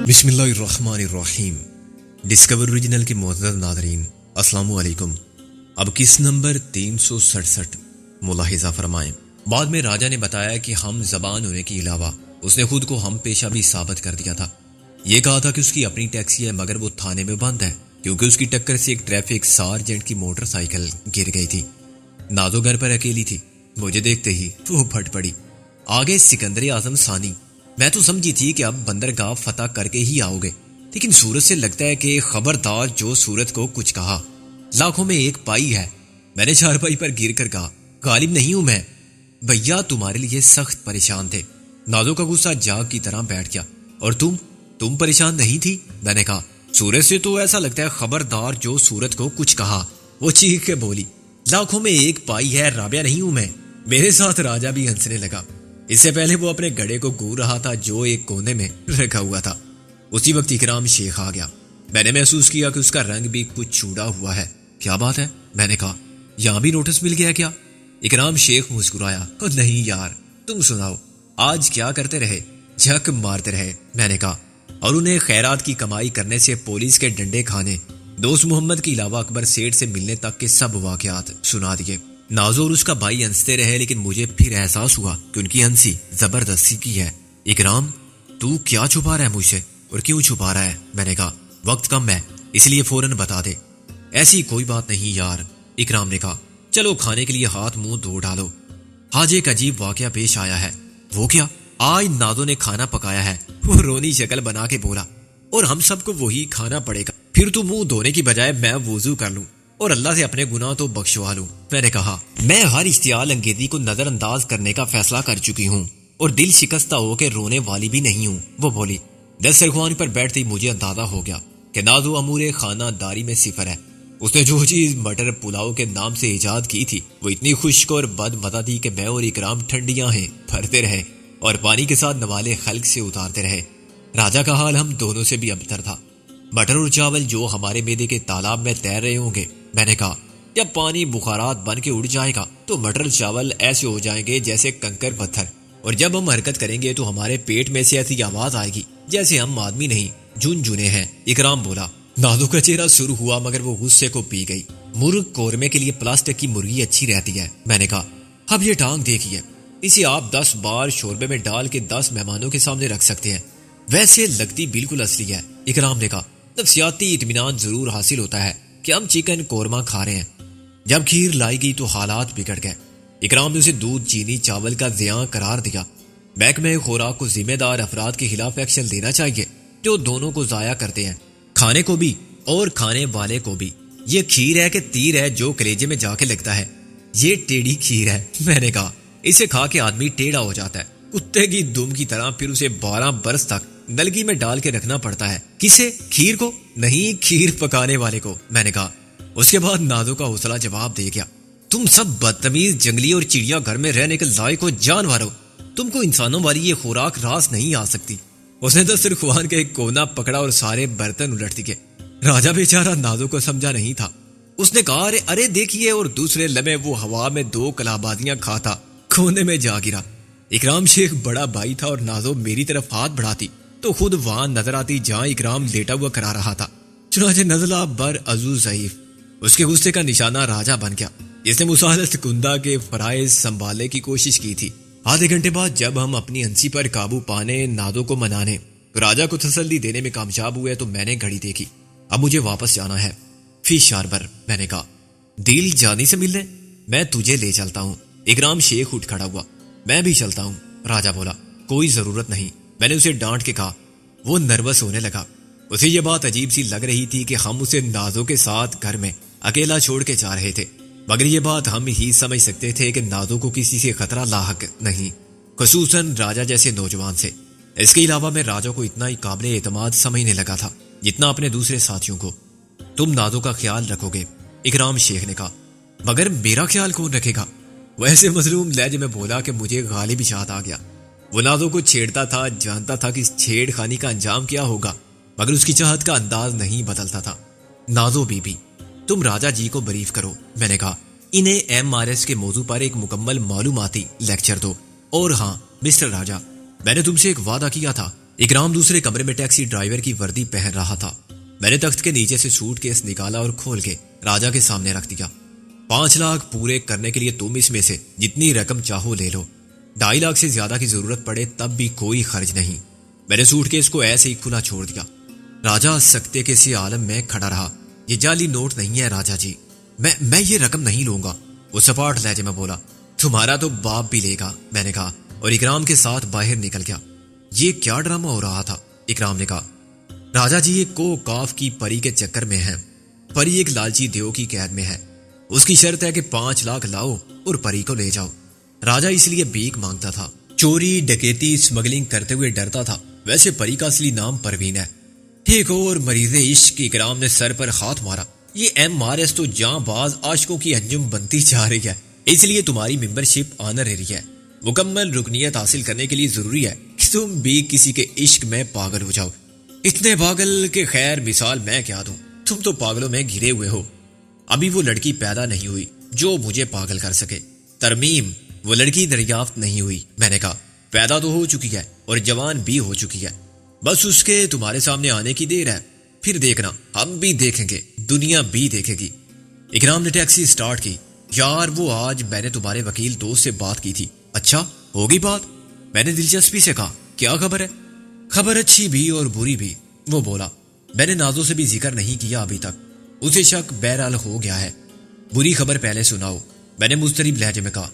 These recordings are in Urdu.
بسم اللہ الرحمن الرحیم۔ ڈسکور اوریجنل کے معزز ناظرین السلام علیکم۔ اب کس نمبر 367 ملاحظہ فرمائیں۔ بعد میں راجہ نے بتایا کہ ہم زبان ہونے کے علاوہ اس نے خود کو ہم پیشہ بھی ثابت کر دیا تھا۔ یہ کہا تھا کہ اس کی اپنی ٹیکسی ہے مگر وہ تھانے میں بند ہے کیونکہ اس کی ٹکر سے ایک ٹریفک سارجنٹ کی موٹر سائیکل گر گئی تھی۔ نازو گھر پر اکیلی تھی۔ مجھے دیکھتے ہی وہ پھٹ پڑی۔ آگے سکندر اعظم ثانی۔ میں تو سمجھی تھی کہ اب بندرگاہ فتح کر کے ہی آؤ گے، لیکن صورت سے لگتا ہے کہ خبردار جو صورت کو کچھ کہا، لاکھوں میں ایک پائی ہے۔ میں نے چارپائی پر گر کر کہا، غالب نہیں ہوں میں، بھیا تمہارے لیے سخت پریشان تھے۔ نازو کا غصہ جاگ کی طرح بیٹھ گیا۔ اور تم پریشان نہیں تھی؟ میں نے کہا، صورت سے تو ایسا لگتا ہے خبردار جو صورت کو کچھ کہا۔ وہ چیخ کے بولی، لاکھوں میں ایک پائی ہے، رابعہ نہیں ہوں میں۔ میرے ساتھ راجہ بھی ہنسنے لگا۔ اس سے پہلے وہ اپنے گڑے کو گور رہا تھا جو ایک کونے میں رکھا ہوا تھا۔ اسی وقت اکرام شیخ آ گیا۔ میں نے محسوس کیا کہ اس کا رنگ بھی کچھ چھوڑا ہوا ہے۔ کیا بات ہے؟ میں نے کہا، یہاں بھی نوٹس مل گیا کیا؟ اکرام شیخ مسکرایا، نہیں یار، تم سناؤ، آج کیا کرتے رہے؟ جھک مارتے رہے، میں نے کہا، اور انہیں خیرات کی کمائی کرنے سے پولیس کے ڈنڈے کھانے، دوست محمد کے علاوہ اکبر سیٹھ سے ملنے تک کے سب واقعات سنا دیے۔ نازو اور اس کا بھائی ہنستے رہے، لیکن مجھے پھر احساس ہوا کہ ان کی ہنسی زبردستی کی ہے۔ اکرام، تو کیا چھپا رہا ہے مجھ سے اور کیوں چھپا رہا ہے؟ میں نے کہا، وقت کم ہے اس لیے فوراً بتا دے۔ ایسی کوئی بات نہیں یار، اکرام نے کہا، چلو کھانے کے لیے ہاتھ منہ دھو ڈالو۔ آج ایک عجیب واقعہ پیش آیا ہے۔ وہ کیا؟ آج نازو نے کھانا پکایا ہے۔ وہ رونی شکل بنا کے بولا، اور ہم سب کو وہی کھانا پڑے گا۔ پھر تو منہ دھونے کی بجائے میں وضو کر لوں اور اللہ سے اپنے گناہ تو بخشوا لوں۔ میں نے کہا، میں ہر اشتعال انگیزی کو نظر انداز کرنے کا فیصلہ کر چکی ہوں اور دل شکستہ ہو کے رونے والی بھی نہیں ہوں۔ وہ بولی، دسترخوان پر بیٹھتے ہی مجھے اندازہ ہو گیا کہ نازو امور خانہ داری میں صفر ہے۔ اس نے جو چیز مٹر پلاؤ کے نام سے ایجاد کی تھی وہ اتنی خشک اور بد مزہ تھی کہ میں اور اکرام ٹھنڈیاں ہیں بھرتے رہے اور پانی کے ساتھ نوالے خلق سے اتارتے رہے۔ راجہ کا حال ہم دونوں سے بھی ابتر تھا۔ مٹر اور چاول جو ہمارے معدے کے تالاب میں تیر رہے ہوں گے۔ میں نے کہا، جب پانی بخارات بن کے اڑ جائے گا تو مٹر چاول ایسے ہو جائیں گے جیسے کنکر پتھر، اور جب ہم حرکت کریں گے تو ہمارے پیٹ میں سے ایسی آواز آئے گی جیسے ہم آدمی نہیں جن جنے ہیں۔ اکرام بولا۔ نازو کا چہرہ سر ہوا مگر وہ غصے کو پی گئی۔ مرغ قورمے کے لیے پلاسٹک کی مرغی اچھی رہتی ہے۔ میں نے کہا، اب یہ ٹانگ دیکھیے، اسے آپ 10 بار شوربے میں ڈال کے 10 مہمانوں کے سامنے رکھ سکتے ہیں، ویسے لگتی بالکل اصلی ہے۔ اکرام نے کہا، نفسیاتی اطمینان ضرور حاصل ہوتا ہے کہ ہم چکن قورمہ کھا رہے ہیں۔ جب کھیر لائی گئی تو حالات بگڑ گئے۔ اکرام نے اسے دودھ چینی چاول کا زیاں قرار دیا۔ محکمہ خوراک کو ذمہ دار افراد کے خلاف ایکشن لینا چاہیے جو دونوں کو ضائع کرتے ہیں، کھانے کو بھی اور کھانے والے کو بھی۔ یہ کھیر ہے کہ تیر ہے جو کلیجے میں جا کے لگتا ہے؟ یہ ٹیڑھی کھیر ہے۔ میں نے کہا، اسے کھا کے آدمی ٹیڑھا ہو جاتا ہے، کتے کی دم کی طرح، پھر اسے 12 برس تک نلگی میں ڈال کے رکھنا پڑتا ہے۔ کسے؟ کھیر کو؟ نہیں، کھیر پکانے والے کو۔ میں نے کہا۔ اس کے بعد نازو کا حوصلہ جواب دے گیا، تم سب بدتمیز جنگلی اور چڑیا گھر میں رہنے کے لائق ہو جانور ہو، تم کو انسانوں والی یہ خوراک راس نہیں آ سکتی۔ اس نے دسترخوان کا ایک کونا پکڑا اور سارے برتن الٹ دیے۔ راجہ بیچارہ نازو کو سمجھا نہیں تھا۔ اس نے کہا، ارے دیکھیے، اور دوسرے لمحے وہ ہوا میں 2 کلابازیاں کھاتا کونے میں جا گرا۔ اکرام شیخ بڑا بھائی تھا اور نازو میری طرف ہاتھ بڑھاتی تو خود وہاں نظر آتی جہاں اکرام لیٹا ہوا کرا رہا تھا۔ چنانچہ نزلہ بر عضو ضعیف۔ اس کے غصے کا نشانہ راجہ بن گیا۔ اس نے مسالت کندہ کے فرائض سنبھالنے کی کوشش کی تھی۔ آدھے گھنٹے بعد جب ہم اپنی ہنسی پر قابو پانے، نازو کو منانے، راجہ کو تسلی دینے میں کامیاب ہوئے تو میں نے گھڑی دیکھی۔ اب مجھے واپس جانا ہے۔ Fish harbour. میں نے کہا، دل جانی سے ملنے؟ میں تجھے لے چلتا ہوں۔ اکرام شیخ اٹھ کھڑا ہوا۔ میں بھی چلتا ہوں۔ راجہ بولا، کوئی ضرورت نہیں۔ میں نے اسے ڈانٹ کے کہا۔ وہ نروس ہونے لگا۔ اسے یہ بات عجیب سی لگ رہی تھی کہ ہم اسے نازو کے ساتھ گھر میں اکیلا چھوڑ کے جا رہے تھے، مگر یہ بات ہم ہی سمجھ سکتے تھے کہ نازو کو کسی سے خطرہ لاحق نہیں، خصوصاً راجہ جیسے نوجوان سے۔ اس کے علاوہ میں راجہ کو اتنا ہی قابل اعتماد سمجھنے لگا تھا جتنا اپنے دوسرے ساتھیوں کو۔ تم نازو کا خیال رکھو گے، اکرام شیخ نے کہا۔ مگر میرا خیال کون رکھے گا؟ وہ ایسے مظلوم لہجے میں بولا کہ مجھے غالب اشاعت آ گیا۔ وہ نازو کو چھیڑتا تھا، جانتا تھا کہ اس چھیڑ خانی کا انجام کیا ہوگا، مگر اس کی چاہت کا انداز نہیں بدلتا تھا۔ نازو بی بی، تم راجہ جی کو بریف کرو۔ میں نے کہا، انہیں MRS کے موضوع پر ایک مکمل معلوماتی لیکچر دو۔ اور ہاں مسٹر راجہ، میں نے تم سے ایک وعدہ کیا تھا اکرام دوسرے کمرے میں ٹیکسی ڈرائیور کی وردی پہن رہا تھا۔ میں نے تخت کے نیچے سے سوٹ کیس نکالا اور کھول کے راجا کے سامنے رکھ دیا۔ 5 لاکھ پورے کرنے کے لیے تم اس میں سے جتنی رقم چاہو لے لو، 2.5 لاکھ سے زیادہ کی ضرورت پڑے تب بھی کوئی خرچ نہیں۔ میں نے سوٹ کیس کو ایسے ہی کھلا چھوڑ دیا۔ راجا سکتے کے سی عالم میں کھڑا رہا۔ یہ جعلی نوٹ نہیں ہے راجا جی، میں یہ رقم نہیں لوں گا۔ وہ سپاٹ لہجے میں بولا، تمہارا تو باپ بھی لے گا، میں نے کہا، اور اکرام کے ساتھ باہر نکل گیا۔ یہ کیا ڈرامہ ہو رہا تھا؟ اکرام نے کہا، راجا جی یہ کو کاف کی پری کے چکر میں ہے۔ پری ایک لالچی دیو کی قید میں ہے، اس کی شرط ہے کہ 5 لاکھ لاؤ اور پری کو لے جاؤ۔ راجا اس لیے بھیک مانگتا تھا، چوری ڈکیتی اسمگلنگ کرتے ہوئے ڈرتا تھا۔ ویسے پری کا اصلی نام پروین ہے۔ ایک اور مریض عشق کی اکرام نے سر پر ہاتھ مارا۔ یہ MRS تو جاں باز عاشقوں کی انجم بنتی جا رہی ہے، اس لیے تمہاری ممبرشپ آنرری ہے۔ مکمل رکنیت حاصل کرنے کے لیے ضروری ہے کہ تم بھی کسی کے عشق میں پاگل ہو جاؤ۔ اتنے پاگل کہ خیر مثال میں کیا دوں، تم تو پاگلوں میں گھرے ہوئے ہو۔ ابھی وہ لڑکی پیدا نہیں ہوئی جو مجھے پاگل کر سکے۔ ترمیم، وہ لڑکی دریافت نہیں ہوئی، میں نے کہا۔ پیدا تو ہو چکی ہے اور جوان بھی ہو چکی ہے، بس اس کے تمہارے سامنے آنے کی دیر ہے۔ پھر دیکھنا، ہم بھی دیکھیں گے، دنیا بھی دیکھے گی۔ اکرام نے ٹیکسی سٹارٹ کی۔ یار وہ آج میں نے تمہارے وکیل دوست سے بات کی تھی۔ اچھا ہوگی بات؟ میں نے دلچسپی سے کہا، کیا خبر ہے؟ خبر اچھی بھی اور بری بھی، وہ بولا۔ میں نے نازوں سے بھی ذکر نہیں کیا ابھی تک، اسے شک بہرحال ہو گیا ہے۔ بری خبر پہلے سناؤ، میں نے مضطرب لہجے میں کہا۔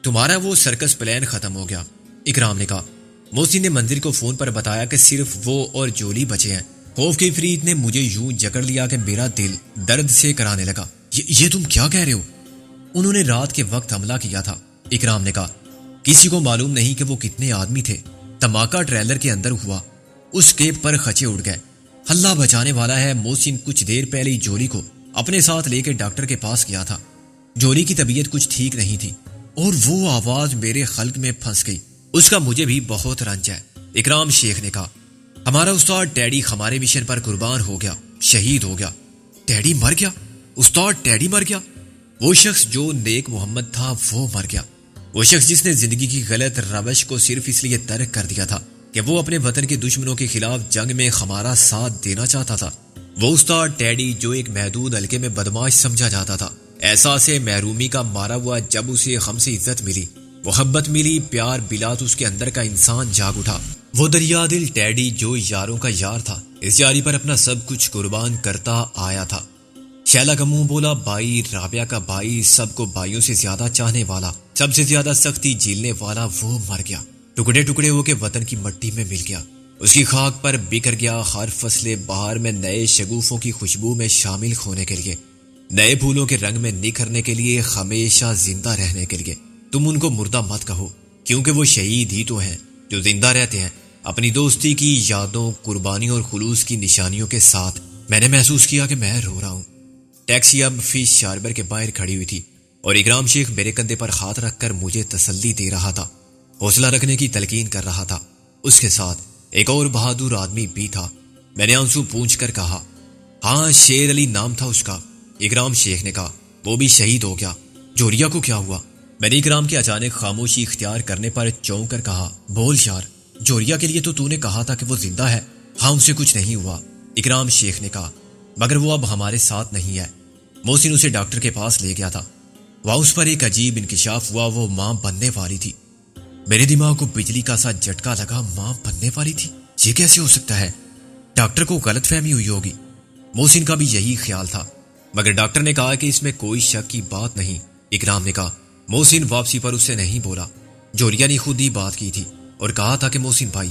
تمہارا وہ سرکس پلان ختم ہو گیا، اکرام نے کہا۔ محسن نے منظر کو فون پر بتایا کہ صرف وہ اور جولی بچے ہیں۔ خوف کی فرید نے مجھے یوں جکڑ لیا کہ میرا دل درد سے کرانے لگا۔ یہ تم کیا کہہ رہے ہو؟ انہوں نے رات کے وقت حملہ کیا تھا، اکرام نے کہا۔ کسی کو معلوم نہیں کہ وہ کتنے آدمی تھے۔ دھماکہ ٹریلر کے اندر ہوا، اس کے پر خچے اڑ گئے۔ اللہ بچانے والا ہے۔ محسن کچھ دیر پہلے ہی جولی کو اپنے ساتھ لے کے ڈاکٹر کے پاس گیا تھا۔ جولی کی طبیعت کچھ ٹھیک نہیں تھی اور وہ آواز میرے خلق میں پھنس گئی۔ اس کا مجھے بھی بہت رنج ہے، اکرام شیخ نے کہا۔ ہمارا استاد ٹیڈی ہمارے مشن پر قربان ہو گیا، شہید ہو گیا۔ ٹیڈی مر گیا؟ استاد ٹیڈی مر گیا؟ وہ شخص جو نیک محمد تھا وہ مر گیا۔ وہ شخص جس نے زندگی کی غلط روش کو صرف اس لیے ترک کر دیا تھا کہ وہ اپنے وطن کے دشمنوں کے خلاف جنگ میں ہمارا ساتھ دینا چاہتا تھا۔ وہ استاد ٹیڈی جو ایک محدود حلقے میں بدماش سمجھا جاتا تھا، احساس محرومی کا مارا ہوا جب اسے ہم سے عزت ملی، محبت ملی، پیار ملا تو اس کے اندر کا انسان جاگ اٹھا۔ وہ دریا دل ٹیڈی جو یاروں کا یار تھا، اس یاری پر اپنا سب کچھ قربان کرتا آیا تھا۔ شیلا کا منہ بولا بھائی، رابعہ کا بھائی، سب کو بھائیوں سے زیادہ چاہنے والا، سب سے زیادہ سختی جھیلنے والا، وہ مر گیا، ٹکڑے ٹکڑے ہو کے وطن کی مٹی میں مل گیا، اس کی خاک پر بکھر گیا۔ ہر فصل بہار میں نئے شگوفوں کی خوشبو میں شامل ہونے کے لیے، نئے پھولوں کے رنگ میں نکھرنے کے لیے، ہمیشہ زندہ رہنے کے لیے۔ تم ان کو مردہ مت کہو، کیونکہ وہ شہید ہی تو ہیں جو زندہ رہتے ہیں اپنی دوستی کی یادوں، قربانیوں اور خلوص کی نشانیوں کے ساتھ۔ میں نے محسوس کیا کہ میں رو رہا ہوں۔ ٹیکسی اب فش شاربر کے باہر کھڑی ہوئی تھی اور اکرام شیخ میرے کندھے پر ہاتھ رکھ کر مجھے تسلی دے رہا تھا، حوصلہ رکھنے کی تلقین کر رہا تھا۔ اس کے ساتھ ایک اور بہادر آدمی بھی تھا۔ میں نے آنسو پونچھ کر کہا، ہاں شیر علی نام تھا اس کا۔ اکرام شیخ نے کہا، وہ بھی شہید ہو گیا۔ جوریا کو کیا ہوا؟ میں نے اکرام کے اچانک خاموشی اختیار کرنے پر چونک کر کہا، بول یار، جوریا کے لیے تو نے کہا تھا کہ وہ زندہ ہے۔ ہاں اسے کچھ نہیں ہوا، اکرام شیخ نے کہا، مگر وہ اب ہمارے ساتھ نہیں ہے۔ محسن اسے ڈاکٹر کے پاس لے گیا تھا، وہاں اس پر ایک عجیب انکشاف ہوا، وہ ماں بننے والی تھی۔ میرے دماغ کو بجلی کا سا جھٹکا لگا، ماں بننے والی تھی؟ یہ کیسے ہو سکتا ہے؟ ڈاکٹر کو غلط فہمی ہوئی ہوگی۔ محسن کا بھی یہی خیال تھا، مگر ڈاکٹر نے کہا کہ اس میں کوئی شک کی بات نہیں۔ اکرام نے کہا۔ محسن واپسی پر اس سے نہیں بولا۔ جوریا نے خود ہی بات کی تھی اور کہا تھا کہ محسن بھائی،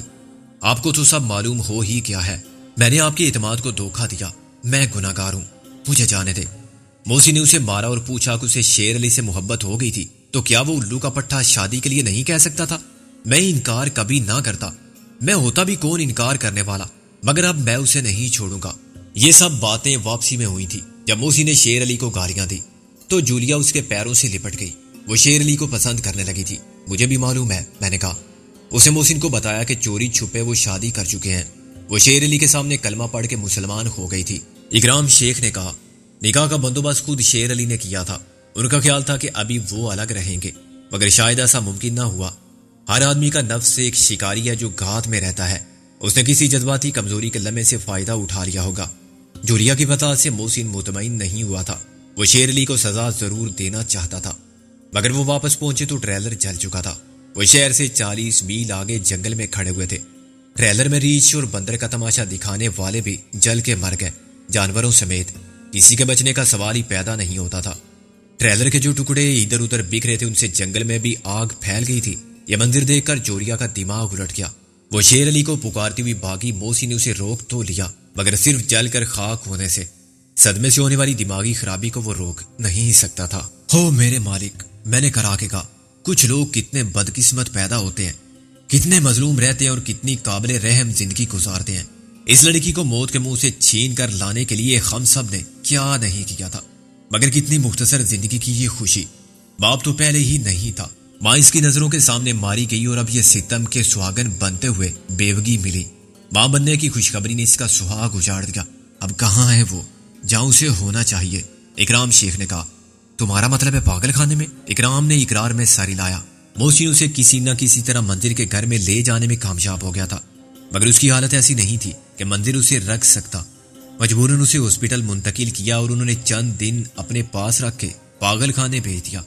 آپ کو تو سب معلوم ہو ہی کیا ہے، میں نے آپ کے اعتماد کو دھوکہ دیا، میں گناہگار ہوں، مجھے جانے دے۔ محسن نے اسے مارا اور پوچھا کہ اسے شیر علی سے محبت ہو گئی تھی تو کیا وہ الو کا پٹھا شادی کے لیے نہیں کہہ سکتا تھا؟ میں انکار کبھی نہ کرتا، میں ہوتا بھی کون انکار کرنے والا، مگر اب میں اسے نہیں چھوڑوں گا۔ یہ سب باتیں واپسی میں ہوئی تھی۔ جب محسن نے شیر علی کو گالیاں دی تو جولیا اس کے پیروں سے لپٹ گئی۔ وہ شیر علی کو پسند کرنے لگی تھی، مجھے بھی معلوم ہے، میں نے کہا۔ اسے محسن کو بتایا کہ چوری چھپے وہ شادی کر چکے ہیں۔ وہ شیر علی کے سامنے کلمہ پڑھ کے مسلمان ہو گئی تھی۔ اکرام شیخ نے کہا، نکاح کا بندوبست خود شیر علی نے کیا تھا، ان کا خیال تھا کہ ابھی وہ الگ رہیں گے، مگر شاید ایسا ممکن نہ ہوا۔ ہر آدمی کا نفس ایک شکاری ہے جو گھات میں رہتا ہے، اس نے کسی جذباتی کمزوری کے لمحے سے فائدہ اٹھا لیا ہوگا۔ جوریا کی وضاحت سے محسن مطمئن نہیں ہوا تھا۔ وہ شیر علی کو سزا ضرور دینا چاہتا تھا، مگر وہ واپس پہنچے تو ٹریلر جل چکا تھا۔ وہ شہر سے 40 میل آگے جنگل میں کھڑے ہوئے تھے۔ ٹریلر میں ریچھ اور بندر کا تماشا دکھانے والے بھی جل کے مر گئے، جانوروں سمیت۔ کسی کے بچنے کا سوال ہی پیدا نہیں ہوتا تھا۔ ٹریلر کے جو ٹکڑے ادھر ادھر بکھ رہے تھے ان سے جنگل میں بھی آگ پھیل گئی تھی۔ یہ منظر دیکھ کر جوریا کا دماغ الٹ گیا۔ وہ شیر علی کو پکارتی ہوئی بھاگی۔ موسی نے اسے روک تو لیا، مگر صرف جل کر خاک ہونے سے، صدمے سے ہونے والی دماغی خرابی کو وہ روک نہیں سکتا تھا۔ ہو میرے مالک، میں نے کرا کے کہا، کچھ لوگ کتنے بدقسمت پیدا ہوتے ہیں، کتنے مظلوم رہتے ہیں اور کتنی قابل رحم زندگی گزارتے ہیں۔ اس لڑکی کو موت کے منہ سے چھین کر لانے کے لیے ہم سب نے کیا نہیں کیا تھا، مگر کتنی مختصر زندگی کی یہ خوشی۔ باپ تو پہلے ہی نہیں تھا، ماں اس کی نظروں کے سامنے ماری گئی اور اب یہ ستم کے سہاگن بنتے ہوئے بیوگی ملی۔ ماں بننے کی خوشخبری نے اس کا سہاگ اجاڑ دیا۔ اب کہاں ہے وہ جہاں اسے ہونا چاہیے؟ اکرام شیخ نے کہا، تمہارا مطلب ہے پاگل خانے میں؟ اکرام نے اقرار میں سر ہلایا۔ محسن اسے کسی نہ کسی طرح منظر کے گھر میں لے جانے میں کامیاب ہو گیا تھا، مگر اس کی حالت ایسی نہیں تھی کہ منظر اسے رکھ سکتا۔ مجبوراً اسے ہاسپٹل منتقل کیا اور انہوں نے چند دن اپنے پاس رکھ کے پاگل خانے بھیج دیا۔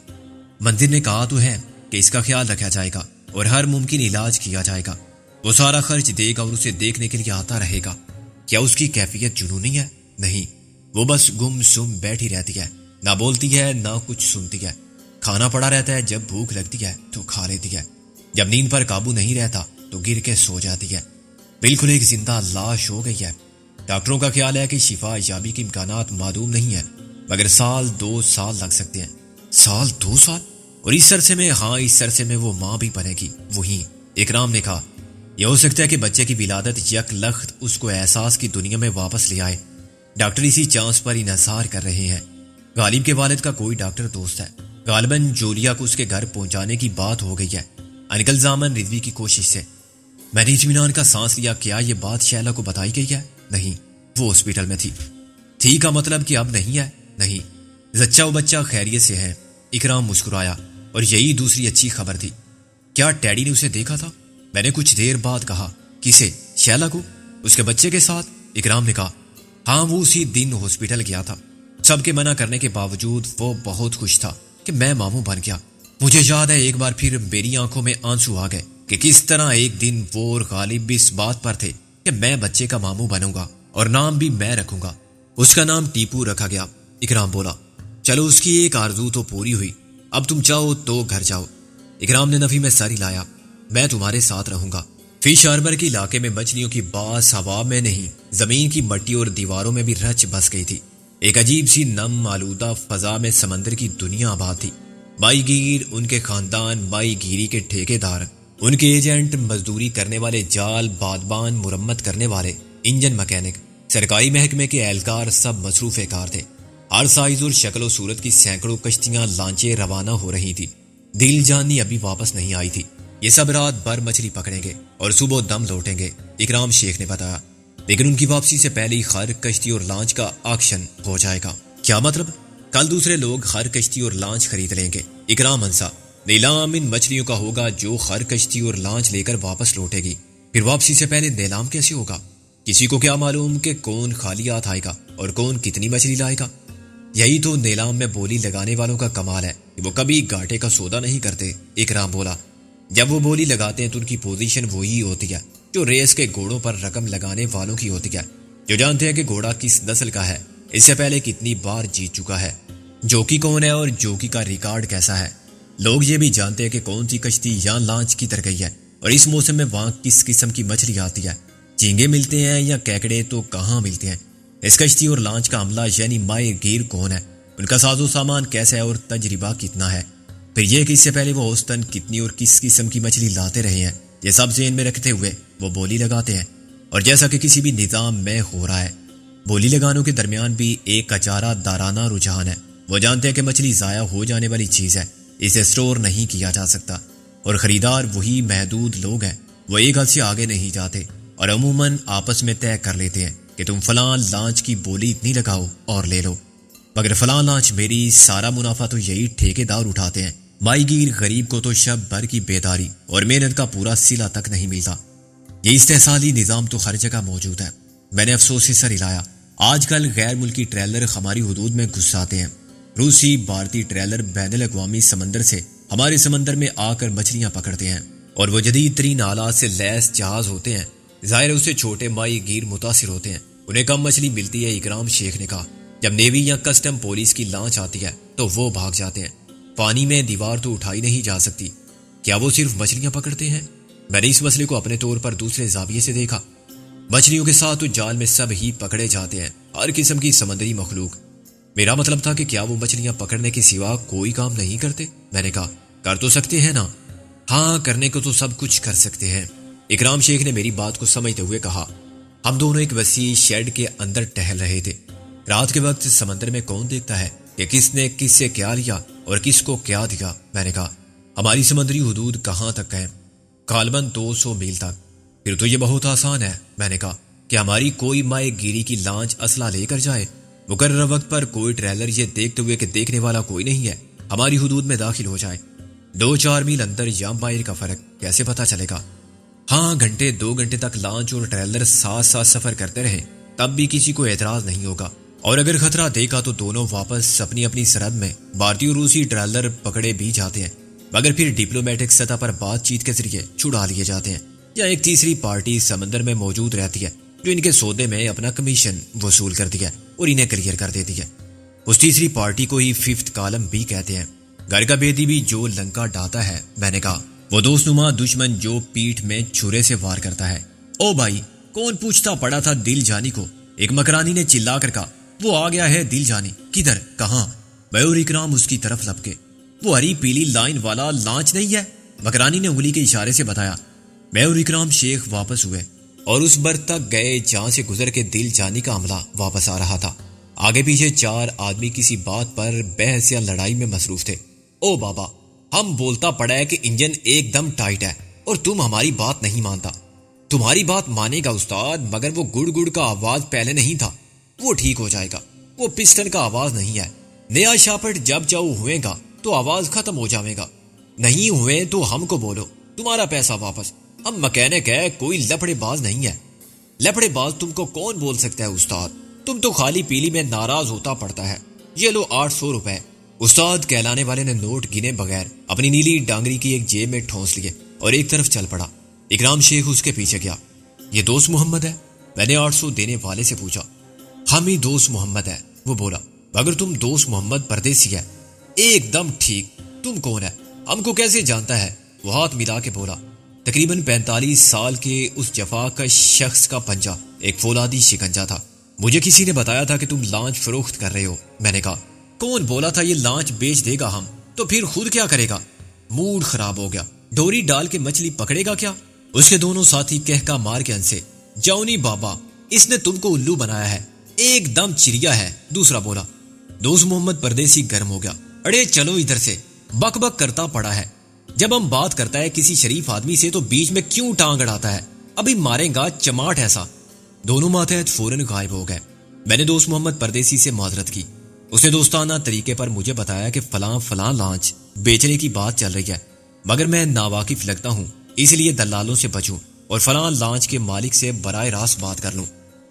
منظر نے کہا تو ہے کہ اس کا خیال رکھا جائے گا اور ہر ممکن علاج کیا جائے گا۔ وہ سارا خرچ دے گا اور اسے دیکھنے کے لیے آتا رہے گا۔ کیا اس کی کیفیت جنونی ہے؟ نہیں، وہ بس گم سم بیٹھی رہتی ہے، نہ بولتی ہے نہ کچھ سنتی ہے۔ کھانا پڑا رہتا ہے، جب بھوک لگتی ہے تو کھا لیتی ہے، جب نیند پر قابو نہیں رہتا تو گر کے سو جاتی ہے۔ بالکل ایک زندہ لاش ہو گئی ہے۔ ڈاکٹروں کا خیال ہے کہ شفا یابی کے امکانات معدوم نہیں ہیں، مگر 1-2 سال لگ سکتے ہیں۔ 1-2 سال؟ اور اس عرصے میں، ہاں اس عرصے میں وہ ماں بھی بنے گی۔ وہی اکرام نے کہا، یہ ہو سکتا ہے کہ بچے کی ولادت یک لخت اس کو احساس کی دنیا میں واپس لے آئے۔ ڈاکٹر اسی چانس پر انحصار کر رہے ہیں۔ غالب کے والد کا کوئی ڈاکٹر دوست ہے، غالباً جولیا کو اس کے گھر پہنچانے کی بات ہو گئی ہے، انکل زامن رضوی کی کوشش سے۔ میں نے اطمینان کا سانس لیا۔ کیا یہ بات شیلا کو بتائی گئی ہے؟ نہیں، وہ ہاسپٹل میں تھی۔ ٹھیک ہے، مطلب کہ اب نہیں ہے؟ نہیں، زچہ و بچہ خیریت سے ہے۔ اکرام مسکرایا، اور یہی دوسری اچھی خبر تھی۔ کیا ڈیڈی نے اسے دیکھا تھا؟ میں نے کچھ دیر بعد کہا۔ کسے؟ شیلا کو؟ اس کے بچے کے ساتھ؟ اکرام نے کہا، ہاں وہ اسی دن ہاسپٹل گیا تھا۔ سب کے منع کرنے کے باوجود وہ بہت خوش تھا کہ میں ماموں بن گیا۔ مجھے یاد ہے ایک بار پھر میری آنکھوں میں آنسو آ گئے کہ کس طرح ایک دن وہ اور غالب بھی اس بات پر تھے کہ میں بچے کا ماموں بنوں گا اور نام بھی میں رکھوں گا۔ اس کا نام ٹیپو رکھا گیا۔ اکرام بولا، چلو اس کی ایک آرزو تو پوری ہوئی، اب تم چاہو تو گھر جاؤ۔ اکرام نے نفی میں سر ہلایا، میں تمہارے ساتھ رہوں گا۔ فش ہاربر کے علاقے میں مچھلیوں کی باس ہوا میں نہیں، زمین کی مٹی اور دیواروں میں بھی رچ بس گئی تھی۔ ایک عجیب سی نم آلودہ فضا میں سمندر کی دنیا آباد تھی۔ مائی گیر، ان کے خاندان، مائی گیری کے ٹھیکے دار، ان کے ایجنٹ، مزدوری کرنے والے جال بادبان، مرمت کرنے والے، انجن مکینک، سرکاری محکمے کے اہلکار، سب مصروف کار تھے۔ ہر سائز اور شکل و صورت کی سینکڑوں کشتیاں، لانچیں روانہ ہو رہی تھی۔ دل جانی ابھی واپس نہیں آئی تھی۔ یہ سب رات بھر مچھلی پکڑیں گے اور صبح دم لوٹیں گے، اکرام شیخ نے بتایا، لیکن ان کی واپسی سے پہلے ہی ہر کشتی اور لانچ کا آکشن ہو جائے گا۔ کیا مطلب؟ کل دوسرے لوگ ہر کشتی اور لانچ خرید لیں گے۔ اکرام ہنسا، نیلام ان مچھلیوں کا ہوگا جو ہر کشتی اور لانچ لے کر واپس لوٹے گی۔ پھر واپسی سے پہلے نیلام کیسے ہوگا؟ کسی کو کیا معلوم کہ کون خالی ہاتھ آئے گا اور کون کتنی مچھلی لائے گا؟ یہی تو نیلام میں بولی لگانے والوں کا کمال ہے کہ وہ کبھی گھاٹے کا سودا نہیں کرتے۔ اکرام بولا، جب وہ بولی لگاتے ہیں تو ان کی پوزیشن وہی ہوتی ہے جو ریس کے گھوڑوں پر رقم لگانے والوں کی ہوتی ہے، جو جانتے ہیں کہ گھوڑا کس نسل کا ہے، اس سے پہلے کتنی بار جیت چکا ہے، جوکی کون ہے اور جوکی کا ریکارڈ کیسا ہے۔ لوگ یہ بھی جانتے ہیں کہ کون سی کشتی یا لانچ کی طرح گئی ہے اور اس موسم میں وہاں کس قسم کی مچھلی آتی ہے، جھینگے ملتے ہیں یا کیکڑے تو کہاں ملتے ہیں۔ اس کشتی اور لانچ کا عملہ یعنی ماہی گیر کون ہے، ان کا ساز و سامان کیسا ہے اور تجربہ کتنا ہے، پھر یہ کہ اس سے پہلے وہ اوسطاً کتنی اور کس قسم کی مچھلی لاتے رہے ہیں، یہ سب ذہن میں رکھتے ہوئے وہ بولی لگاتے ہیں۔ اور جیسا کہ کسی بھی نظام میں ہو رہا ہے، بولی لگانوں کے درمیان بھی ایک اچارہ دارانہ رجحان ہے۔ وہ جانتے ہیں کہ مچھلی ضائع ہو جانے والی چیز ہے، اسے سٹور نہیں کیا جا سکتا، اور خریدار وہی محدود لوگ ہیں۔ وہ ایک حد سے آگے نہیں جاتے اور عموماً آپس میں طے کر لیتے ہیں کہ تم فلاں لانچ کی بولی اتنی لگاؤ اور لے لو، مگر فلاں لانچ میری، سارا منافع تو یہی ٹھیکے دار اٹھاتے ہیں۔ مائی گیر غریب کو تو شب بھر کی بیداری اور محنت کا پورا صلہ تک نہیں ملتا۔ یہ استحصالی نظام تو ہر جگہ موجود ہے۔ میں نے افسوس سے سر ہلایا۔ آج کل غیر ملکی ٹریلر ہماری حدود میں گھس آتے ہیں۔ روسی بھارتی ٹریلر بین الاقوامی سمندر سے ہمارے سمندر میں آ کر مچھلیاں پکڑتے ہیں، اور وہ جدید ترین آلات سے لیس جہاز ہوتے ہیں۔ ظاہر ہے اسے چھوٹے ماہی گیر متاثر ہوتے ہیں، انہیں کم مچھلی ملتی ہے۔ اکرام شیخ نے کہا، جب نیوی یا کسٹم پولیس کی لانچ آتی ہے تو وہ بھاگ جاتے ہیں۔ پانی میں دیوار تو اٹھائی نہیں جا سکتی، کیا وہ صرف مچھلیاں پکڑتے ہیں؟ میں نے اس مسئلے کو اپنے طور پر دوسرے زاویے سے دیکھا۔ مچھلیوں کے ساتھ تو جال میں سب ہی پکڑے جاتے ہیں، ہر قسم کی سمندری مخلوق۔ میرا مطلب تھا کہ کیا وہ مچھلیاں پکڑنے کے سوا کوئی کام نہیں کرتے؟ میں نے کہا، کر تو سکتے ہیں نا۔ ہاں، کرنے کو تو سب کچھ کر سکتے ہیں۔ اکرام شیخ نے میری بات کو سمجھتے ہوئے کہا۔ ہم دونوں ایک وسیع شیڈ کے اندر ٹہل رہے تھے۔ رات کے وقت سمندر میں کون دیکھتا ہے کہ کس نے کس سے کیا لیا اور کس کو کیا دیا؟ میں نے کہا، ہماری سمندری حدود کہاں تک ہے؟ غالباً 200 میل تک۔ پھر تو یہ بہت آسان ہے۔ میں نے کہا کہ ہماری کوئی ماہی گیری کی لانچ اسلحہ لے کر جائے، مقررہ وقت پر کوئی ٹریلر یہ دیکھتے ہوئے کہ دیکھنے والا کوئی نہیں ہے ہماری حدود میں داخل ہو جائے۔ 2-4 میل اندر یا مائل کا فرق کیسے پتہ چلے گا؟ ہاں، 2 گھنٹے تک لانچ اور ٹریلر ساتھ ساتھ سفر کرتے رہیں تب بھی کسی کو اعتراض نہیں ہوگا، اور اگر خطرہ دیکھا تو دونوں واپس اپنی اپنی سرحد میں بھارتی اور روسی ٹریلر پکڑے بھی جاتے ہیں، مگر پھر ڈپلومیٹک سطح پر بات چیت کے ذریعے چھڑا لیے جاتے ہیں، یا ایک تیسری پارٹی سمندر میں موجود رہتی ہے جو ان کے سودے میں اپنا کمیشن وصول کرتی ہے اور انہیں کلیئر کر دیتی ہے۔ اس تیسری پارٹی کو ہی 5th کالم بھی کہتے ہیں۔ گھر کا بیدی بھی جو لنکا ڈاتا ہے، میں نے کہا، وہ دوست نما دشمن جو پیٹھ میں چھرے سے وار کرتا ہے۔ او بھائی، کون پوچھتا پڑا تھا دل جانی کو؟ ایک مکرانی نے چلا کر کہا، وہ آ گیا ہے دل جانی۔ کدھر؟ کہاں؟ میں اور اکرام اس کی طرف لپکے۔ وہ ہری پیلی لائن والا لانچ نہیں ہے؟ مکرانی نے انگلی کے اشارے سے بتایا۔ میں اور اکرام شیخ واپس ہوئے اور اس بر تک گئے جہاں سے گزر کے دل جانی کا عملہ واپس آ رہا تھا۔ آگے پیچھے 4 آدمی کسی بات پر بحث یا لڑائی میں مصروف تھے۔ او بابا، ہم بولتا پڑا ہے کہ انجن ایک دم ٹائٹ ہے اور تم ہماری بات نہیں مانتا۔ تمہاری بات مانے گا استاد، مگر وہ گڑ گڑ کا آواز پہلے نہیں تھا، وہ ٹھیک ہو جائے گا۔ وہ پسٹن کا آواز نہیں ہے۔ نیا شاپٹ جب چاہو ہوئے گا تو آواز ختم ہو جائے گا، نہیں ہوئے تو ہم کو بولو، تمہارا پیسہ واپس۔ ہم مکینک ہے، کوئی لپڑے باز نہیں ہے۔ لپڑے باز تم کو کون بول سکتا ہے استاد؟ تم تو خالی پیلی میں ناراض ہوتا پڑتا ہے۔ یہ لو 800 روپے۔ استاد کہلانے والے نے نوٹ گنے بغیر اپنی نیلی ڈانگری کی ایک جیب میں ٹھونس لیے اور ایک طرف چل پڑا۔ اکرام شیخ اس کے پیچھے گیا۔ یہ دوست محمد ہے؟ میں نے 800 دینے والے سے پوچھا۔ ہم ہی دوست محمد ہے، وہ بولا، مگر تم دوست محمد پردیسی ہے۔ ایک دم ٹھیک۔ تم کون ہے؟ ہم کو کیسے جانتا ہے؟ وہ ہاتھ ملا کے بولا۔ تقریباً 45 سال کے اس جفا کا شخص کا پنجہ ایک فولادی شکنجا تھا۔ مجھے کسی نے بتایا تھا کہ تم لانچ فروخت کر رہے ہو۔ میں نے کہا، کون بولا تھا یہ لانچ بیچ دے گا؟ ہم تو پھر خود کیا کرے گا؟ موڈ خراب ہو گیا۔ ڈوری ڈال کے مچھلی پکڑے گا کیا؟ اس کے دونوں ساتھی کہکا مار کے ہنسے۔ جاؤنی بابا، اس نے تم کو الو بنایا ہے، ایک دم چریا ہے، دوسرا بولا۔ دوست محمد پردیسی گرم ہو گیا۔ اڑے چلو ادھر سے، بک بک کرتا پڑا ہے۔ جب ہم بات کرتا ہے کسی شریف آدمی سے تو بیچ میں کیوں ٹانگ اڑاتا ہے؟ ابھی مارے گا چماٹ ایسا۔ دونوں ماتحت فوراً غائب ہو گئے۔ میں نے دوست محمد پردیسی سے معذرت کی۔ اس نے دوستانہ طریقے پر مجھے بتایا کہ فلاں لانچ بیچنے کی بات چل رہی ہے، مگر میں ناواقف لگتا ہوں، اس لیے دلالوں سے بچوں اور فلاں لانچ کے مالک سے براہ راست بات کر لوں۔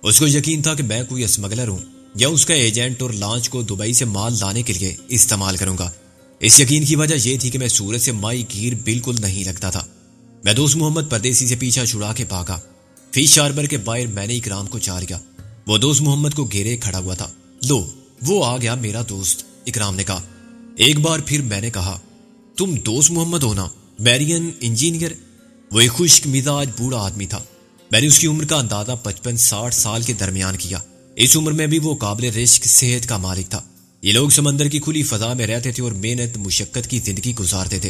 اس کو یقین تھا کہ میں کوئی اسمگلر ہوں یا اس کا ایجنٹ اور لانچ کو دبئی سے مال لانے کے لیے استعمال کروں گا۔ اس یقین کی وجہ یہ تھی کہ میں سورج سے مائی گیر بالکل نہیں لگتا تھا۔ میں دوست محمد پردیسی سے پیچھا چھڑا کے بھاگا۔ فیس شاربر کے باہر میں نے اکرام کو چار گیا۔ وہ دوست محمد کو گھیرے کھڑا ہوا تھا۔ لو، وہ آ گیا میرا دوست، اکرام نے کہا۔ ایک بار پھر میں نے کہا، تم دوست محمد ہو نا؟ Marine engineer. وہ ایک خشک مزاج بوڑھا آدمی تھا۔ میں نے اس کی عمر کا اندازہ 55-60 سال کے درمیان کیا۔ اس عمر میں بھی وہ قابل رشک صحت کا مالک تھا۔ یہ لوگ سمندر کی کھلی فضا میں رہتے تھے اور محنت مشقت کی زندگی گزارتے تھے۔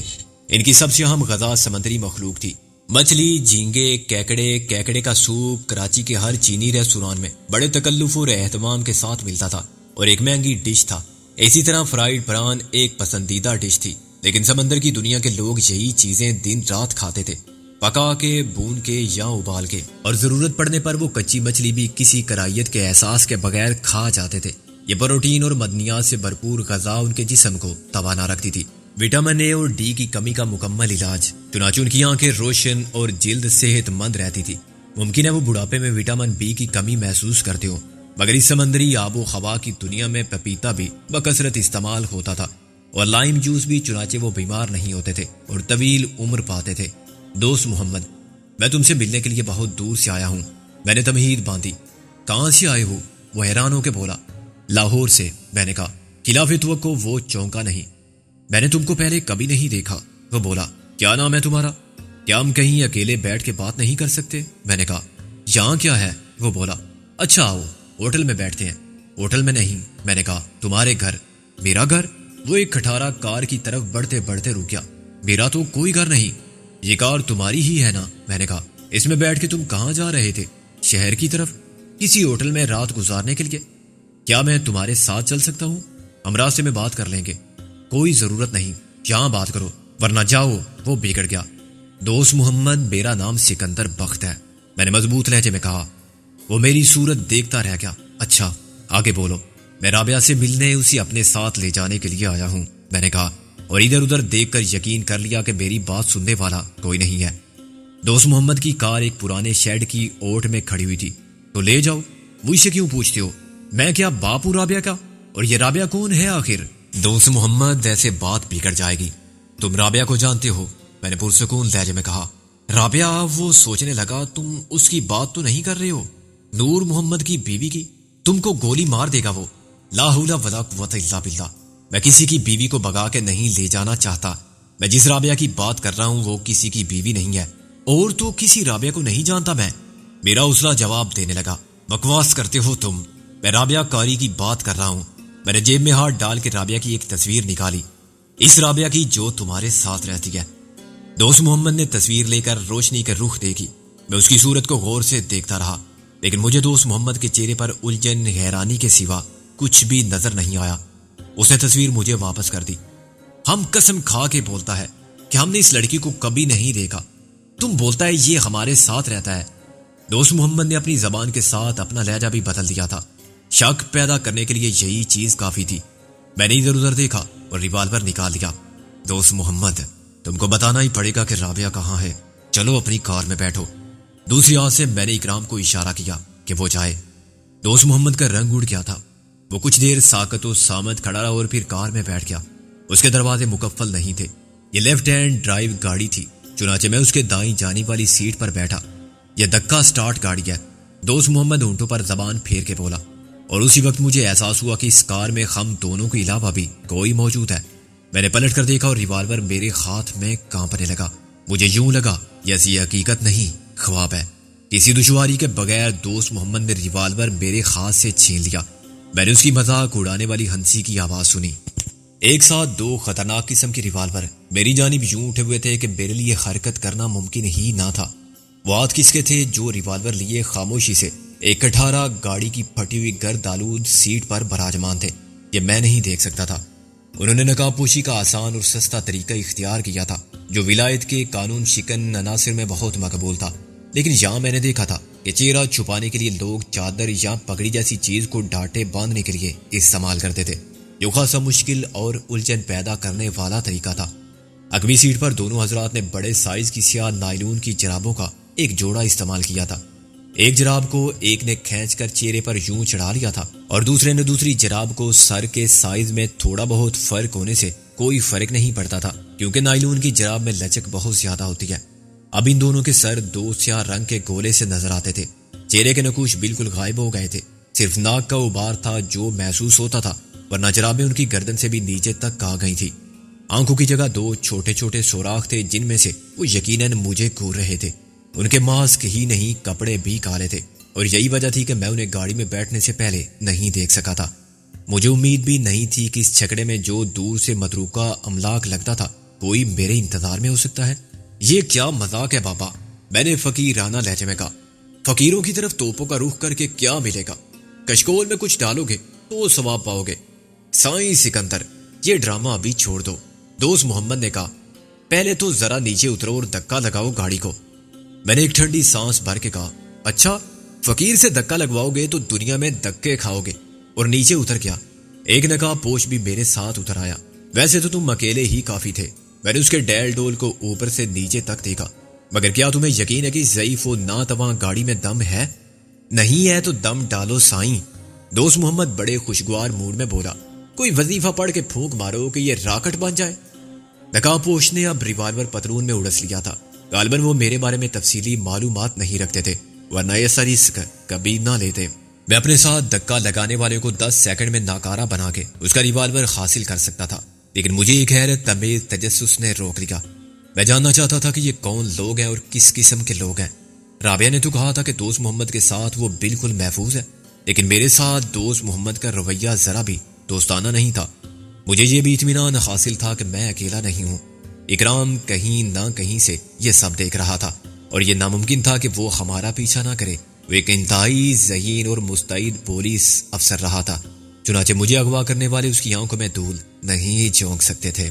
ان کی سب سے اہم غذا سمندری مخلوق تھی۔ مچھلی، جھینگے، کیکڑے کا سوپ کراچی کے ہر چینی ریستوران میں بڑے تکلف اور اہتمام کے ساتھ ملتا تھا اور ایک مہنگی ڈش تھا۔ اسی طرح فرائیڈ پران ایک پسندیدہ ڈش تھی، لیکن سمندر کی دنیا کے لوگ یہی چیزیں دن رات کھاتے تھے، پکا کے، بھون کے یا ابال کے، اور ضرورت پڑنے پر وہ کچی مچھلی بھی کسی کرائیت کے احساس کے بغیر کھا جاتے تھے۔ یہ پروٹین اور معدنیات سے بھرپور غذا ان کے جسم کو توانا رکھتی تھی۔ وٹامن اے اور ڈی کی کمی کا مکمل علاج، چنانچہ ان کی آنکھیں روشن اور جلد صحت مند رہتی تھی۔ ممکن ہے وہ بڑھاپے میں وٹامن بی کی کمی محسوس کرتے ہو، مگر اس سمندری آب و ہوا کی دنیا میں پپیتا بھی بکثرت استعمال ہوتا تھا اور لائم جوس بھی، چنانچہ وہ بیمار نہیں ہوتے تھے اور طویل عمر پاتے تھے۔ دوست محمد، میں تم سے ملنے کے لیے بہت دور سے آیا ہوں۔ میں نے تمہید باندھی۔ کہاں سے آئے ہو؟ وہ حیران ہو کے بولا۔ لاہور سے، میں نے کہا۔ خلاف توقع وہ چونکا نہیں۔ میں نے تم کو پہلے کبھی نہیں دیکھا۔ وہ بولا، کیا نام ہے تمہارا؟ کیا ہم کہیں اکیلے بیٹھ کے بات نہیں کر سکتے؟ میں نے کہا، یہاں کیا ہے؟ وہ بولا، اچھا آؤ ہوٹل میں بیٹھتے ہیں۔ ہوٹل میں نہیں، میں نے کہا، تمہارے گھر۔ میرا گھر؟ وہ ایک کھٹارا کار کی طرف بڑھتے بڑھتے رک گیا۔ میرا تو کوئی گھر نہیں۔ یہ کار تمہاری ہی ہے نا؟ میں نے کہا۔ اس میں بیٹھ کے تم کہاں جا رہے تھے؟ شہر کی طرف، کسی ہوٹل میں رات گزارنے کے لیے۔ کیا میں تمہارے ساتھ چل سکتا ہوں؟ ہم راستے میں بات کر لیں گے۔ کوئی ضرورت نہیں، یہاں بات کرو ورنہ جاؤ۔ وہ بگڑ گیا۔ دوست محمد، میرا نام سکندر بخت ہے، میں نے مضبوط لہجے میں کہا۔ وہ میری صورت دیکھتا رہ گیا۔ اچھا آگے بولو۔ میں رابعہ سے ملنے، اسے اپنے ساتھ لے جانے کے لیے آیا ہوں، میں نے کہا، اور ادھر ادھر دیکھ کر یقین کر لیا کہ میری بات سننے والا کوئی نہیں ہے۔ دوست محمد کی کار ایک پرانے شیڈ کی اوٹ میں کھڑی ہوئی تھی۔ تو لے جاؤ، مجھ سے کیوں پوچھتے ہو؟ میں کیا باپ ہوں رابعہ کا؟ اور یہ رابعہ کون ہے آخر؟ دوست محمد، ایسے بات بگڑ جائے گی۔ تم رابعہ کو جانتے ہو؟ میں نے پرسکون لہجے میں کہا۔ رابعہ؟ وہ سوچنے لگا، تم اس کی بات تو نہیں کر رہے ہو؟ نور محمد کی بیوی کی؟ تم کو گولی مار دے گا وہ۔ لا حول ولا قوت الا باللہ۔ میں کسی کی بیوی کو بگا کے نہیں لے جانا چاہتا۔ میں جس رابعہ کی بات کر رہا ہوں وہ کسی کی بیوی نہیں ہے، اور تو کسی رابعہ کو نہیں جانتا میں۔ میرا اسرا جواب دینے لگا، بکواس کرتے ہو تم، میں رابعہ کاری کی بات کر رہا ہوں۔ میں نے جیب میں ہاتھ ڈال کے رابعہ کی ایک تصویر نکالی، اس رابعہ کی جو تمہارے ساتھ رہتی ہے۔ دوست محمد نے تصویر لے کر روشنی کے رخ دیکھی۔ میں اس کی صورت کو غور سے دیکھتا رہا، لیکن مجھے دوست محمد کے چہرے پر الجھن، حیرانی کے سوا کچھ بھی نظر نہیں آیا۔ اس نے تصویر مجھے واپس کر دی۔ ہم قسم کھا کے بولتا ہے کہ ہم نے اس لڑکی کو کبھی نہیں دیکھا، تم بولتا ہے یہ ہمارے ساتھ رہتا ہے۔ دوست محمد نے اپنی زبان کے ساتھ اپنا لہجہ بھی بدل دیا تھا۔ شک پیدا کرنے کے لیے یہی چیز کافی تھی۔ میں نے ادھر ادھر دیکھا اور ریوالور نکال لیا۔ دوست محمد، تم کو بتانا ہی پڑے گا کہ رابعہ کہاں ہے۔ چلو اپنی کار میں بیٹھو۔ دوسری آنکھ سے میں نے اکرام کو اشارہ کیا کہ وہ جائے۔ دوست محمد کا رنگ اڑ گیا تھا۔ وہ کچھ دیر ساکت و سامت کھڑا رہا اور پھر کار میں بیٹھ گیا۔ اس کے دروازے مکفل نہیں تھے، یہ لیفٹ ہینڈ ڈرائیو گاڑی تھی، چنانچہ میں اس کے دائیں جانب والی سیٹ پر بیٹھا۔ یہ دکا سٹارٹ گاڑی ہے، دوست محمد اونٹوں پر زبان پھیر کے بولا، اور اسی وقت مجھے احساس ہوا کہ اس کار میں ہم دونوں کے علاوہ بھی کوئی موجود ہے۔ میں نے پلٹ کر دیکھا اور ریوالور میرے ہاتھ میں کانپنے لگا۔ مجھے یوں لگا جیسے یہ حقیقت نہیں، خواب ہے۔ کسی دشواری کے بغیر دوست محمد نے ریوالور میرے ہاتھ سے چھین لیا۔ میں نے اس کی مذاق اڑانے والی ہنسی کی آواز سنی۔ ایک ساتھ دو خطرناک قسم کے ریوالور میری جانب یوں اٹھے ہوئے تھے کہ میرے لیے حرکت کرنا ممکن ہی نہ تھا۔ وہ ہاتھ کس کے تھے جو ریوالور لیے خاموشی سے ایک کٹھارا گاڑی کی پھٹی ہوئی گرد آلود سیٹ پر براجمان تھے؟ یہ میں نہیں دیکھ سکتا تھا۔ انہوں نے نقاب پوشی کا آسان اور سستا طریقہ اختیار کیا تھا جو ولایت کے قانون شکن عناصر میں بہت مقبول تھا، لیکن یہاں میں نے دیکھا تھا کہ چہرہ چھپانے کے لیے لوگ چادر یا پگڑی جیسی چیز کو ڈانٹے باندھنے کے لیے استعمال کرتے تھے، جو خاصا مشکل اور الجھن پیدا کرنے والا طریقہ تھا۔ اگلی سیٹ پر دونوں حضرات نے بڑے سائز کی سیاہ نائلون کی جرابوں کا ایک جوڑا استعمال کیا تھا۔ ایک جراب کو ایک نے کھینچ کر چہرے پر یوں چڑھا لیا تھا اور دوسرے نے دوسری جراب کو سر کے سائز میں تھوڑا بہت فرق ہونے سے کوئی فرق نہیں پڑتا تھا، کیونکہ نائلون کی جراب میں لچک بہت زیادہ ہوتی ہے۔ اب ان دونوں کے سر دو سیاہ رنگ کے گولے سے نظر آتے تھے۔ چہرے کے نقوش بالکل غائب ہو گئے تھے، صرف ناک کا ابھار تھا جو محسوس ہوتا تھا، ورنہ جرابیں ان کی گردن سے بھی نیچے تک آ گئی تھی۔ آنکھوں کی جگہ دو چھوٹے چھوٹے سوراخ تھے جن میں سے وہ یقیناً مجھے گھور رہے تھے۔ ان کے ماسک ہی نہیں، کپڑے بھی کالے تھے، اور یہی وجہ تھی کہ میں انہیں گاڑی میں بیٹھنے سے پہلے نہیں دیکھ سکا تھا۔ مجھے امید بھی نہیں تھی کہ اس چھکڑے میں جو دور سے متروکہ املاک لگتا تھا کوئی میرے انتظار میں ہو سکتا ہے۔ یہ کیا مذاق ہے بابا، میں نے فقیرانہ لہجے میں کہا۔ فقیروں کی طرف توپوں کا رخ کر کے کیا ملے گا؟ کشکول میں کچھ ڈالو گے تو ثواب پاؤ گے۔ سائیں سکندر، یہ ڈرامہ ابھی چھوڑ دو، دوست محمد نے کہا۔ پہلے تو ذرا نیچے اترو اور دھکا لگاؤ گاڑی کو۔ میں نے ایک ٹھنڈی سانس بھر کے کہا، اچھا فقیر سے دھکا لگواؤ گے تو دنیا میں دھکے کھاؤ گے، اور نیچے اتر گیا۔ ایک نقاب پوش بھی میرے ساتھ اتر آیا۔ ویسے تو تم اکیلے ہی کافی تھے۔ میں نے اس کے ڈیل ڈول کو اوپر سے نیچے تک دیکھا۔ مگر کیا تمہیں یقین ہے کہ ضعیف و ناتواں گاڑی میں دم ہے؟ نہیں ہے تو دم ڈالو سائیں۔ دوست محمد بڑے خوشگوار موڈ میں بولا، کوئی وظیفہ پڑھ کے پھونک مارو کہ یہ راکٹ بن جائے۔ نقاب پوش نے اب ریوالور پتلون میں اڑس لیا تھا۔ غالباً وہ میرے بارے میں تفصیلی معلومات نہیں رکھتے تھے، ورنہ یہ ساری کبھی نہ لیتے۔ میں اپنے ساتھ دھکا لگانے والے کو 10 سیکنڈ میں ناکارہ بنا کے اس کا ریوالور حاصل کر سکتا تھا، لیکن مجھے ایک حیرت تمیز تجسس نے روک لیا۔ میں جاننا چاہتا تھا کہ یہ کون لوگ ہیں اور کس قسم کے لوگ ہیں۔ رابعہ نے تو کہا تھا کہ دوست محمد کے ساتھ وہ بالکل محفوظ ہے، لیکن میرے ساتھ دوست محمد کا رویہ ذرا بھی دوستانہ نہیں تھا۔ مجھے یہ بھی اطمینان حاصل تھا کہ میں اکیلا نہیں ہوں۔ اکرام کہیں نہ کہیں سے یہ سب دیکھ رہا تھا، اور یہ ناممکن تھا کہ وہ ہمارا پیچھا نہ کرے۔ وہ ایک انتہائی ذہین اور مستعد پولیس افسر رہا تھا، چنانچہ مجھے اغوا کرنے والے اس کی آنکھوں میں دھول نہیں جھونک سکتے تھے۔